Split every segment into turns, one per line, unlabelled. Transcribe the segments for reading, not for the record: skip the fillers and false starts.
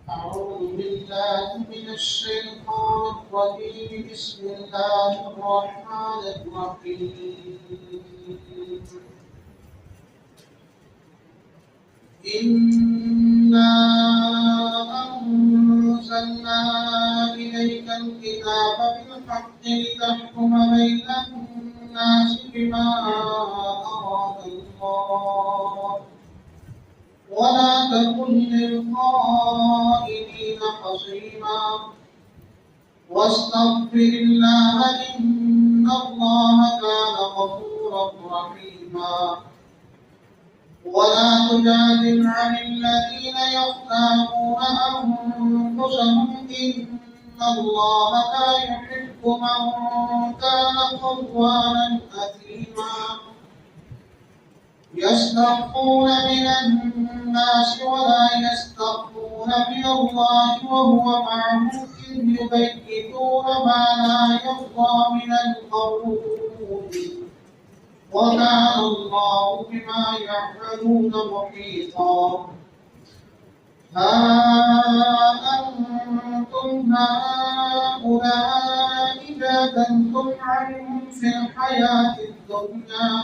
أعوذ بالله من الشيطان الرجيم بسم الله الرحمن الرحيم إنا أنزلنا إليك الكتاب بالحق لتحكم بين الناس بما أراك الله ولا تكن للخائنين خصيما واستغفر الله إن الله كان غفورا رحيما ولا تجادل عن الذين يختارون أنفسهم إن الله لا يحب من كان خوانا أثيما يستخفون من الناس ولا يستخفون من الله وهو معهم إذ يبيتون ما لا يرضى من القول وكان الله بما يعملون محيطا ها أنتم هؤلاء جادلتم عنهم في الحياة الدنيا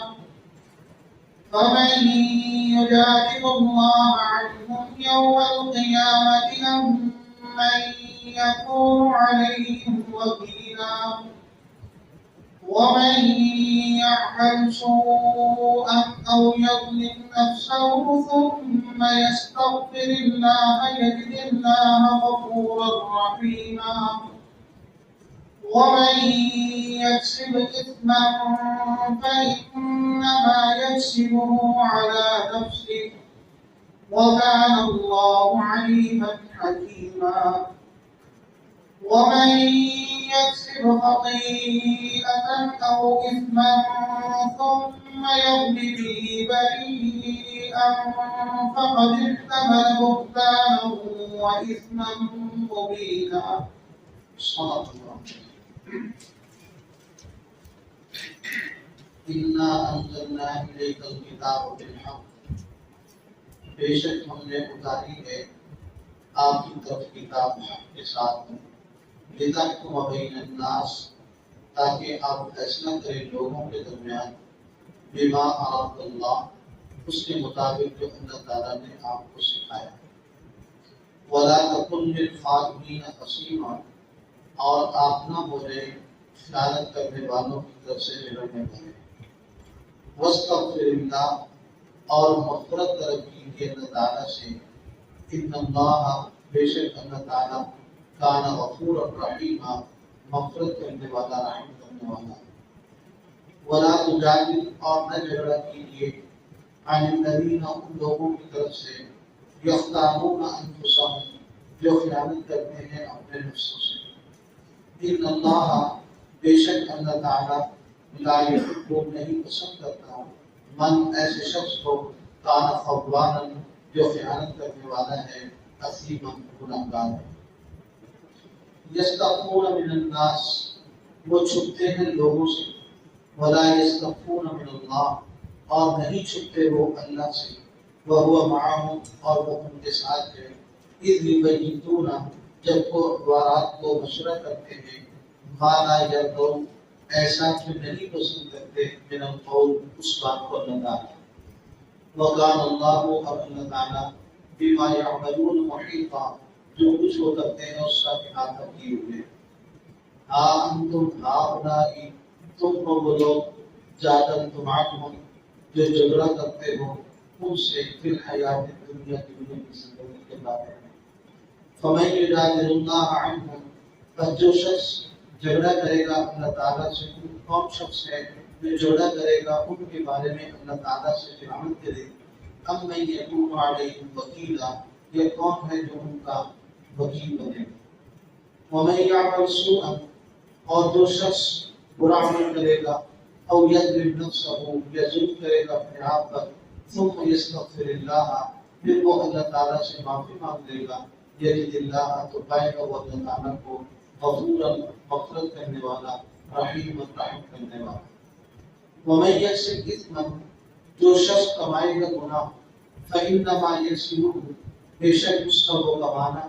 فمن يجادل الله عنهم يوم القيامة أم من يكون عليهم وكيلا ومن يعمل سوءا أو يظلم نفسه ثم يستغفر الله يجد الله غفورا رحيما ومن يكسب إثما فإنما يكسبه على نفسه وكان الله عليما حكيما ومن يكسب خطيئة أو إثما ثم يرم به بريئا فقد احتمل بهتانا وإثما مبينا صدق الله إنا أنزلنا إليك الكتاب بالحق بے شک ہم نے اتاری ہے آپ کی طرف کتاب حق کے ساتھ لتحکم بین الناس تاکہ آپ فیصلہ کریں لوگوں کے درمیان بما اراک اللہ اس کے مطابق جو اللہ تعالیٰ نے آپ کو سکھایا ولا تکن للخائنین خصیما اور آپ نہ ہو جائے خیانت کرنے والوں کی طرف سے لڑنے والے واستغفر اللہ اور مغفرت طلب کیجیے اللہ تعالیٰ سے ان اللہ بے شک اللہ تعالیٰ کان غفور الرحیم مغفرت کرنے والا رحم کرنے والا ولا تجادل اور نہ جھگڑا کیجیے عن الذین ان لوگوں کی طرف سے یختانون انفسهم جو خیانت کرتے ہیں اپنے نفسوں سے ان اللہ بے شک اللہ تعالیٰ لا یحب نہیں پسند کرتا من ایسے شخص کو کان خوانا جو خیانت کرنے والا ہے اثیما گنہگار ہے یستخفون من الناس وہ چھپتے ہیں لوگوں سے ولا یستخفون من اللہ اور نہیں چھپتے وہ اللہ سے وهو معهم اور وہ ان کے ساتھ ہے اذ یبیتون جب وہ رات کو مشورہ کرتے ہیں ما لا یرضون ایسا کہ نہیں پسند کرتے من القول اس بات کو اللہ تعالیٰ وکان اللہ اور اللہ تعالیٰ بما یعملون محیطا جو کچھ وہ کرتے ہیں اس کا احاطہ کیے ہوئے ہا انتم ہؤلاء تم ہو وہ لوگ جادلتم عنہم جو جھگڑا کرتے ہو ان سے فی الحیات دنیا کی زندگی کے بارے میں فمن یجادل اللہ عنہم پس جو شخص جھگڑا کرے گا اللہ تعالیٰ سے کون شخص ہے جو جھگڑا کرے گا ان کے بارے میں اللہ تعالیٰ سے جو عمل کرے ام من یکون علیہم وکیلا یہ کون ہے جو ان کا وکیل بنے ومن یعمل سوءا اور جو شخص برا عمل کرے گا او یظلم نفسہ یا ظلم کرے گا اپنے آپ پر ثم یستغفر اللہ پھر وہ اللہ تعالیٰ سے معافی مانگ لے گا یجد اللہ تو پائے گا وہ اللہ تعالیٰ کو غفورا مغفرت کرنے والا رحیم رحم کرنے والا ومن یکسب اثما جو شخص کمائے گا گناہ فإنما یکسبہ بے شک اس کا وہ کمانا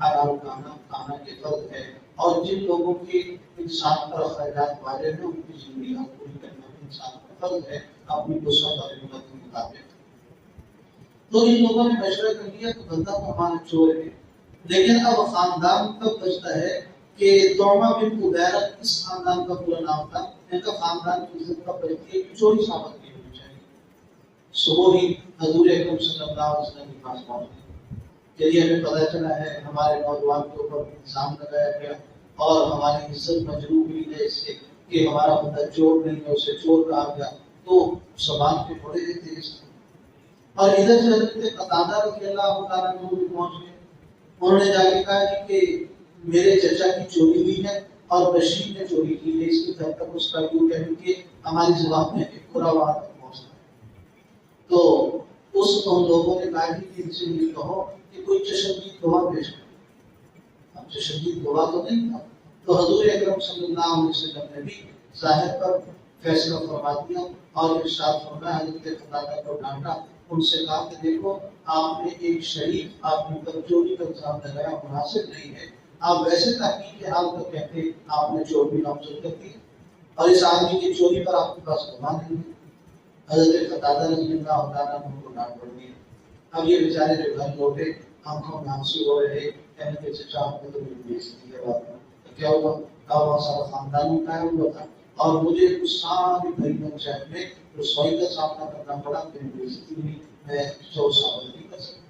حلال کھانا کے فرض ہے، اور جن لوگوں کے انسان پر اخراجات واجب ہیں ان کی ضروریات پوری کرنا انسان کا فرض ہے اپنی وسعت اور ہمت کے مطابق۔ تو ان لوگوں نے مشورہ کر لیا کہ بندہ تو ہمارا چور ہے، لیکن اب خاندان کب بچتا ہے کہ توما بن عبیرہ اس خاندان کا پورا نام تھا، ان کا خاندان کی عزت کا بچتی ہے کہ چوری ثابت کی ہونی چاہیے۔ صبح ہی حضور اکرم صلی اللہ علیہ وسلم کے پاس پہنچے، چلیے ہمیں پتہ چلا ہے ہمارے نوجوان کے اوپر الزام لگایا گیا اور ہماری عزت مجروح ہوئی ہے اس سے کہ ہمارا بندہ چور نہیں ہے، اسے چور کہا گیا، تو زبان پہ پڑے تھے تیز۔ اور ادھر سے حضرت قتادہ رضی اللہ تعالیٰ عنہ بھی پہنچ گئے، انہوں نے جا کے کہا کہ میرے چچا کی چوری ہوئی ہے اور بشیر نے چوری کی ہے، اس کی گھر تک اس کا یوں کہہ کہ ہماری زبان میں ایک برا وہاں تک پہنچتا ہے۔ تو ان لوگوں نے کہا کہ ان سے یہ کہو کہ کوئی چشمدید گواہ پیش کرے۔ اب چشمدید گواہ تو نہیں تھا، تو حضور اکرم صلی اللہ علیہ وسلم نے بھی ظاہر پر فیصلہ فرما دیا اور ارشاد فرمایا، حضرت قتادہ کو ڈانٹا، ان سے کہا کہ دیکھو آپ نے ایک شریف آدمی پر چوری کا الزام لگایا، مناسب نہیں ہے، آپ ویسے تحقیق حال کو کہتے آپ نے چور بھی نامزد کر دی اور اس آدمی کی چوری پر آپ کے پاس گواہ نہیں ہے۔ حضرت قتادہ رضی اللہ تعالیٰ عنہ کو ڈانٹ پڑ گئی۔ اب یہ بیچارے جو گھر لوٹے آنکھوں میں آنسو ہو رہے، کہنے کے چچا آپ نے تو میری بےعزتی ہے، بات میں کیا ہوا؟ کہا وہاں سارا خاندان اٹھایا ہوا تھا اور مجھے اس ساری بھری پنچایت میں رسوائی کا سامنا کرنا پڑا، میری بےعزتی ہوئی، میں چور ثابت نہیں کر سکتا۔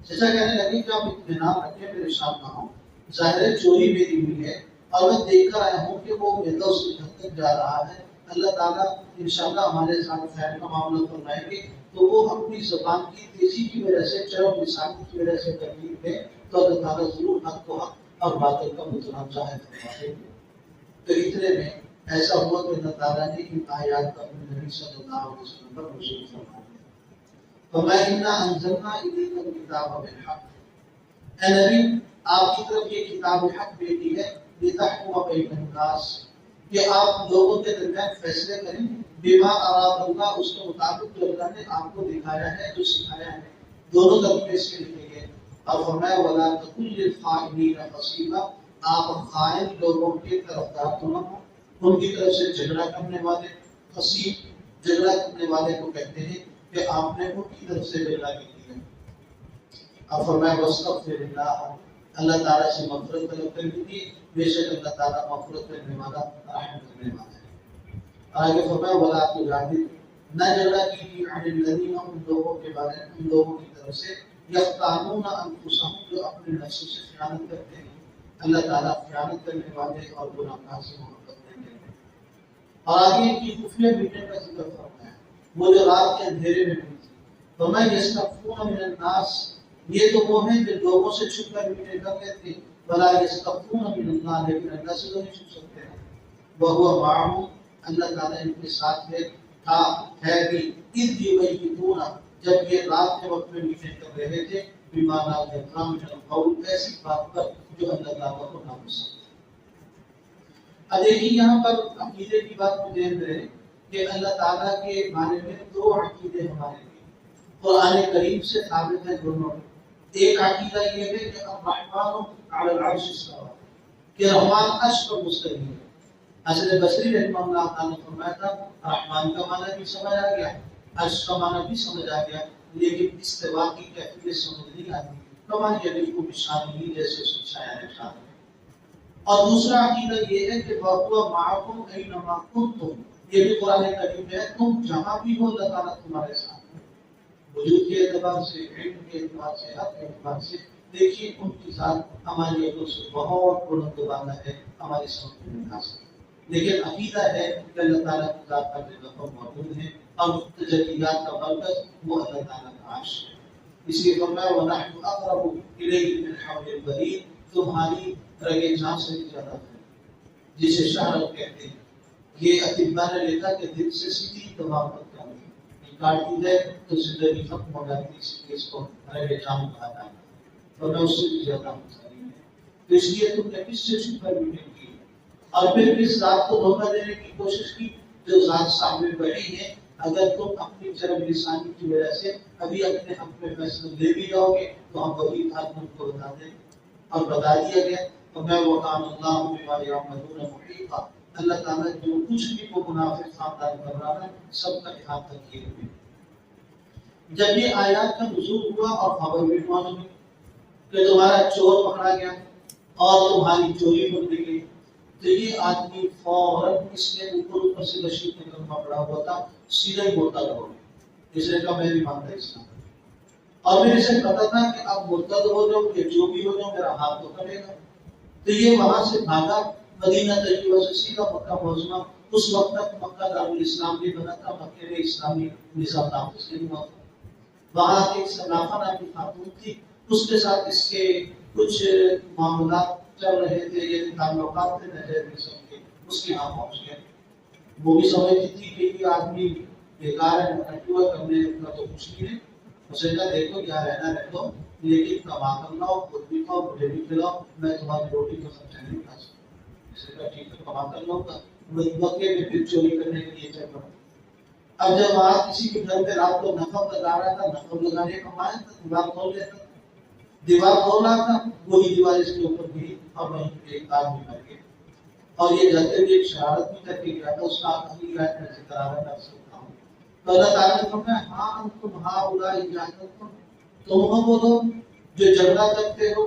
چچا کہنے لگے کہ آپ اطمینان رکھیں، پریشان نہ ہوں، ظاہر چوری میری ہوئی ہے اور میں دیکھ کر آیا ہوں کہ وہ میرا اس کے گھر تک جا رہا ہے، اللہ تعالیٰ انشاءاللہ ہمارے ساتھ خیر کا معاملہ فرمائیں گے، تو وہ اپنی زبان کی تیزی کی وجہ سے، چرم لسانی کی وجہ سے تکلیف ہے، تو اللہ تعالیٰ ضرور حق کو حق اور باطل کا بتنا ظاہر فرما دیں گے۔ تو اتنے میں ایسا ہوا کہ اللہ تعالیٰ نے ان آیات کا اپنے نبی صلی اللہ علیہ وسلم پر نزول فرما دیا۔ فَمَا إِنَّا أَنزَلْنَا إِلَيْكَ الْكِتَابَ بِالْحَقِّ، اے نبی آپ کی طرف یہ کتاب حق بھیجی ہے، لِتَحْكُمَ بَيْنَ النَّاسِ، کہ آپ لوگوں کے درمیان فیصلے کریں، بما اراد اللہ، اس کے مطابق جو اللہ نے آپ کو دکھایا ہے، جو سکھایا ہے، دونوں طریقے سے لکھے گئے۔ اور فرمایا وَلَا تَكُنْ لِلْخَائِنِينَ خَصِيمًا، آپ خائن لوگوں کے طرفدار تو نہ ہوں، ان کی طرف سے جھگڑا کرنے والے، خصیم جھگڑا کرنے والے کو کہتے ہیں کہ آپ نے ان کی طرف سے جھگڑا کی ہے۔ اور فرمایا وَاسْتَغْفِرِ اللَّهَ، اللہ تعالیٰ سے مغفرت طلب کرنی تھی، بے شک اللہ تعالیٰ مغفرت کرنے والا، رحم کرنے والا ہے۔ آگے فرمایا وَلَا تُجَادِلْ، نہ جھگڑا کیجیے عن الذین، ان لوگوں کے بارے میں، ان لوگوں کی طرف سے یختانون انفسہم، جو اپنے نفسوں سے خیانت کرتے ہیں۔ اللہ تعالیٰ خیانت کرنے والے اور گناہگار سے محبت نہیں کرتے۔ اور آگے ان کی خفیہ میٹنگ کا ذکر فرمایا، وہ جو رات کے اندھیرے میں ہوئی تھی۔ فَمَن يَسْتَخْفُونَ مِنَ النَّاسِ، یہ تو وہ ہیں جو لوگوں سے چھپ کر میٹنگ کر لیتے ہیں، وَلَا يَسْتَخْفُونَ مِنَ اللَّهِ، لیکن اللہ سے تو نہیں چھپ سکتے ہیں۔ وَهُوَ مَعَهُمْ، اللہ تعالیٰ ان کے ساتھ ہے بھی، اِذْ يُبَيِّتُونَ، جب یہ رات کے وقت میں میٹنگ کر رہے تھے، بِمَا لَا يَرْضَىٰ مِنَ الْقَوْلِ، ایسی بات پر جو اللہ تعالیٰ کو ناپسند ہے۔ اب دیکھیے یہاں پر عقیدے کی بات کو دیکھ رہے ہیں کہ اللہ تعالیٰ کے بارے میں دو عقیدے ہمارے لیے قرآن کریم سے ثابت ہے دونوں۔ ایک عقیدہ یہ ہے کہ الرحمن علی العرش استویٰ، کہ رحمان عرش پر مستوی ہے۔ حسن بصری رحمہ اللہ تعالیٰ نے فرمایا تھا رحمان کا معنی بھی سمجھ آ گیا، عرش کا معنی بھی سمجھ آ گیا، لیکن استواء کی کیفیت سمجھ نہیں آتی، کما یلیق بشانہ، جیسے اس کی شاعر نے شان ہے۔ اور دوسرا عقیدہ یہ ہے کہ وَهُوَ مَعَكُمْ أَيْنَمَا كُنتُمْ، یہ بھی قرآن کریم ہے، تم جہاں بھی ہو اللہ تعالیٰ تمہارے ساتھ ہے، وجود کے اعتبار سے، علم کے اعتبار سے، ہر اعتبار سے۔ دیکھیے ان کی ذات ہماری عقل سے بہت بلند و بالا ہے، ہماری سمجھ میں نہیں آ سکتی، لیکن عقیدہ ہے کہ اللہ تعالیٰ کی ذات کا جو موجود ہے اور تجلیات کا مرکز وہ اللہ تعالیٰ کا عرش ہے۔ اس لیے فرمایا وَنَحْنُ أَقْرَبُ إِلَيْهِ مِنْ حَبْلِ الْوَرِيدِ، تمہاری رگے جان سے بھی زیادہ ہے، جسے شہرت کہتے ہیں۔ یہ اطباء نے لکھا کہ دل سے سیدھی دماغ تک جاتی ہے، کاٹ دی جائے تو زندگی ختم ہو جاتی ہے، اس لیے اس کو رگے جان کہا جاتا ہے، ورنہ اس سے بھی زیادہ مستقیم ہے۔ تو اس لیے تم نے کس سے چھپ کر میٹنگ کی اور پھر کس ذات کو دھوکہ دینے کی کوشش کی جو ذات صاحب بڑی ہے، اگر تم اپنی جرم لسانی کی وجہ سے ابھی اپنے حق میں فیصلہ لے بھی جاؤ گے تو ہم وہی آدمی کو بتا دیں گے۔ اور بتا دیا گیا تو میں وہ کام اللہ بما یعملون محیطا، اللہ تعالیٰ جو کچھ بھی وہ منافق خاندان کر رہا ہے سب کا احاطہ کیے ہوئے۔ جب یہ آیات کا نزول ہوا اور خبر بھی پہنچ گئی کہ تمہارا چور پکڑا گیا اور تمہاری چوری پکڑی گئی، تو یہ آدمی فوراً اس نے اوپر سے لشیب میں کلمہ پڑا ہوا تھا، سیدھا ہی مرتد ہو گیا۔ اس نے کہا میں بھی مانتا اسلام، اور میرے سے پتا تھا کہ اب مرتد ہو جاؤ یا جو بھی ہو جاؤ میرا ہاتھ تو کرے گا۔ تو یہ وہاں سے بھاگا مدینہ طیبہ سے سیدھا مکہ پہنچنا۔ اس وقت تک مکہ دارالاسلام بھی بنا تھا، مکے میں اسلامی نظام نافذ نہیں ہوا تھا۔ وہاں ایک سلافہ نامی خاتون تھی، اس کے ساتھ اس کے کچھ معاملات چل رہے تھے، یہ تعلقات تھے نجائز قسم کے، اس کے یہاں پہنچ گئے۔ وہ بھی سمجھتی تھی کہ یہ آدمی بیکار ہے، مکٹوا کرنے کا تو کچھ نہیں ہے۔ اسے کہا دیکھو کیا رہنا رہ دو، لیکن کما کر لاؤ، خود بھی کھاؤ مجھے بھی کھلاؤ، میں تمہاری روٹی کا خرچہ نہیں کھا سکتا۔ اسے کہا ٹھیک ہے کما کر لاؤں گا، مکے میں پھر چوری کرنے کے لیے چل پڑا۔ اب جب وہاں کسی کے گھر میں رات کو نقب لگا رہا تھا، نقب لگانے کا مائن تھا، دیوار کھول لیتا تھا، دیوار کھول رہا تھا، وہی دیوار اس کے اوپر گری اور وہیں پہ ایک آدمی مر گیا۔ اور یہ جاتے ہوئے ایک شرارت بھی کر کے گیا تھا، اس کا اگلی آیت میں ذکر آ رہا ہے۔ تو اللہ تعالیٰ نے فرمایا ہاں تم ہؤلاء جادلتم، تم ہو وہ لوگ جو جھگڑا کرتے ہو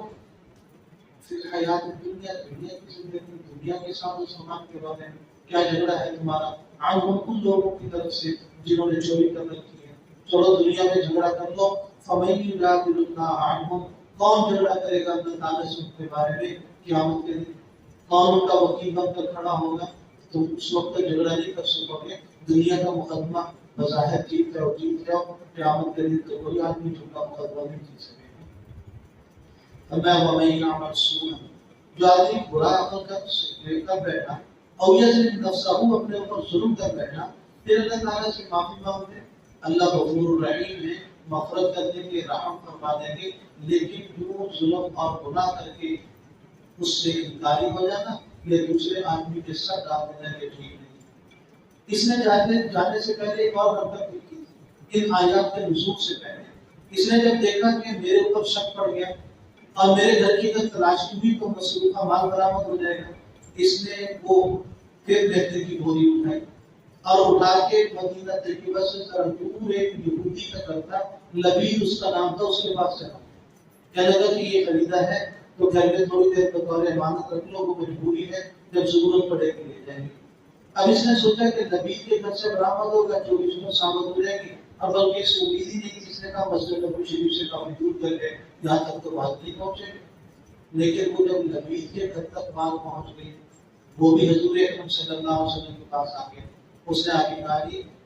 فی الحیات دنیا، دنیا کی زندگی، دنیا کے ساتھ و سامان کے بارے میں۔ کیا جھگڑا ہے تمہارا؟ عنہم ان لوگوں کی طرف سے جنہوں نے چوری کر رکھی ہے۔ چلو دنیا میں جھگڑا کر لو، فمن یجادل اللہ عنہم، کون جھگڑا کرے گا اللہ تعالیٰ سے ان کے بارے میں قیامت کے دن؟ کون ان کا وکیل بن کر کھڑا ہوگا؟ تم اس وقت تک جھگڑا نہیں کر سکو گے۔ دنیا کا مقدمہ بظاہر جیت جاؤ جیت جاؤ، قیامت کے دن تو کوئی آدمی جھوٹا مقدمہ نہیں جیت سکے گا۔ میں ومن یعمل سوءا، جو آدمی برا عمل کر بیٹھا اور یظلم نفسہ، اپنے اوپر ظلم کر بیٹھا، پھر اللہ تعالیٰ سے معافی مانگ لے، اللہ غفور الرحیم ہے، مغفرت کر دیں گے، رحم فرما دیں گے، لیکن یوں ظلم اور گناہ کر کے اس سے انکاری ہو جانا یا دوسرے آدمی کے ساتھ ڈال دینا یہ ٹھیک نہیں۔ اس نے جانے سے پہلے ایک اور حرکت کی تھی، ان آیات کے نزول سے پہلے اس نے جب دیکھا کہ میرے اوپر شک پڑ گیا اور میرے گھر کی اگر تلاشی ہوئی تو مصروفہ مال برآمد ہو جائے گا، اس نے وہ پھر لہتے کی بوری اٹھائی اور اٹھا کے مدینہ طیبہ سے ذرا دور ایک یہودی کا گھر تھا، لبید اس کا نام تھا، اس کے پاس چلا۔ کہنے لگا کہ یہ خریدا ہے تو گھر میں تھوڑی دیر بطور امانت رکھ لو، وہ مجبوری ہے، جب ضرورت پڑے گی لے جائیں گے۔ اب اس نے سوچا کہ لبید کے گھر سے برآمد ہوگا، جو ضرورت ثابت ہو جائے گی، اور بلکہ اس امید ہی نہیں، جس نے کہا مسجد نبوی شریف سے کافی دور کر گئے، یہاں تک تو بات نہیں پہنچے گی۔ لیکن وہ جب لبید کے گھر تک بات پہنچ گئی، وہ بھی حضور اکرم صلی اللہ علیہ وسلم کے پاس آ گیا۔ اس نے آگے کہا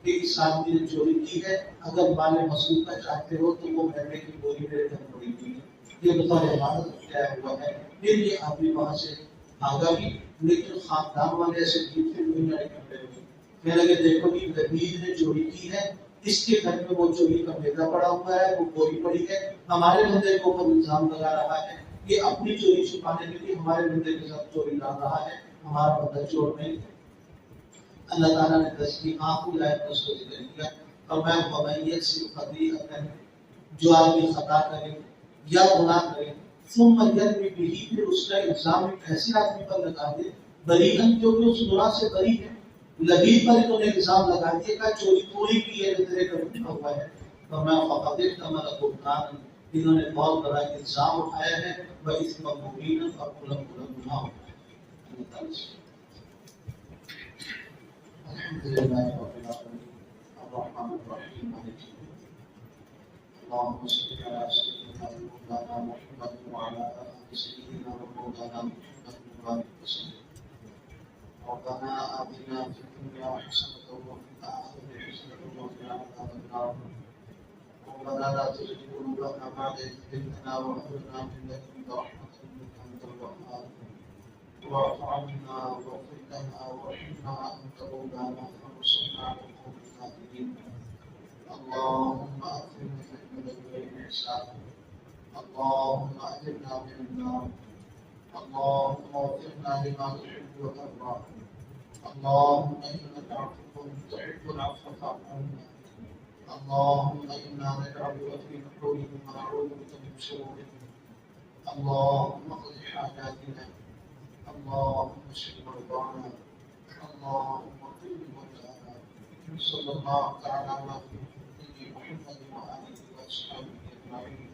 کہ اس آدمی نے چوری کی ہے، اگر مال مسعود کا چاہتے ہو تو وہ مہینے کی بوری میرے گھر پڑی ہوئی ہے، یہ بطور امانت کیا ہوا ہے۔ پھر یہ آدمی وہاں سے بھاگا بھی، لیکن خاندان والے ایسے جیت کے ہوئے لڑے کھڑے ہوئے، کہنے لگے دیکھو کہ لبید نے چوری کی ہے، اس کے گھر میں وہ چوری کا میدہ پڑا ہوا ہے، وہ بوری پڑی ہے، ہمارے بندے کے اوپر الزام لگا رہا ہے، یہ اپنی چوری چھپانے کے لیے ہمارے بندے کے ساتھ چوری ڈال رہا ہے، ہمارا بندہ چور نہیں ہے۔ اللہ تعالیٰ نے تصدیق آخری آیت میں اس کو ذکر کیا اور میں ومیت سے خطیئۃ، جو آدمی خطا کرے یا گناہ کرے، ثم یرمی بہ، پھر اس کا الزام ایک ایسے آدمی پر لگا دے، بریئا جو کہ اس گناہ سے بری ہے، لبید پر انہوں نے الزام لگا دیا کہ چوری پوری کی ہے جو تیرے گھر میں ہوا ہے، تو میں فقد احتمل بہتانا، انہوں نے بہت بڑا الزام اٹھایا ہے، وإثما مبینا، اور بلند بلند گناہ اٹھایا ہے۔ اللہ تعالیٰ سے الحمد لله رب العالمين الرحمن الرحيم مالك يوم الدين اللهم صل على سيدنا ومولانا محمد وعلى آل سيدنا ومولانا محمد وبارك وسلم ربنا آتنا في الدنيا حسنة وفي الآخرة حسنة وقنا عذاب النار ربنا لا تزغ قلوبنا بعد إذ هديتنا وهب لنا من لدنك رحمة إنك أنت الوهاب واعف عنا واغفر لنا وارحمنا انت مولانا فانصرنا على القوم الكافرين اللهم اكرمنا في البلد والاحسان اللهم اجرنا من النار اللهم وفقنا لما تحب وترضى اللهم إنك عفو تحب العفو فاعف عنا. اللهم إنا ندعوك في نحورهم ونعوذ بك من شرورهم. اللهم اقض حاجاتنا. اللهم اشف مرضانا. اللهم اغفر موتانا. صلى الله تعالى على نبينا محمد وآله وأصحابه أجمعين.